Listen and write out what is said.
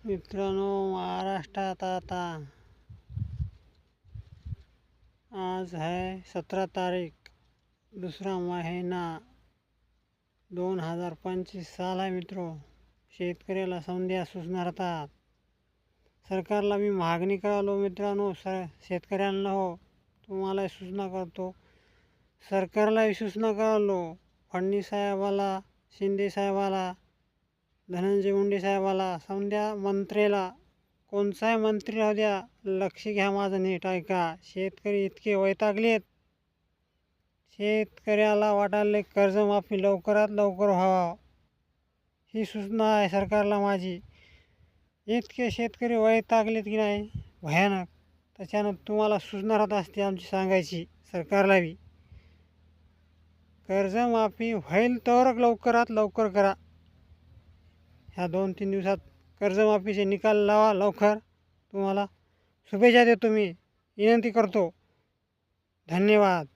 मित्रांनो, महाराष्ट्रात आता आज है 17 तारीख, दुसरा महिना 2025 साल आहे मित्रो. शेतकऱ्याला संध्या सूचना राहतात. सरकारला मी मागणी करालो मित्रांनो, शेतकऱ्यांना हो तुम्हाला सूचना करतो, सरकारलाही सूचना करालो, फडणवीस साहेबाला, शिंदे साहेबाला, धनंजय मुंडे साहेबाला, समजा मंत्र्याला, कोणताही मंत्री राहू द्या, लक्ष घ्या माझं नीट ऐका. शेतकरी इतके वैतागलेत, शेतकऱ्याला वाटायला कर्जमाफी लवकरात लवकर व्हावा ही सूचना आहे सरकारला माझी. इतके शेतकरी वैतागलेत की नाही भयानक. त्याच्यानं तुम्हाला सूचना राहत असते आमची सांगायची सरकारला बी, कर्जमाफी होईल तर लवकरात लवकर करा. ह्या 2-3 दिवसात कर्जमाफीचे निकाल लावा लवकर. तुम्हाला शुभेच्छा देतो, मी विनंती करतो. धन्यवाद.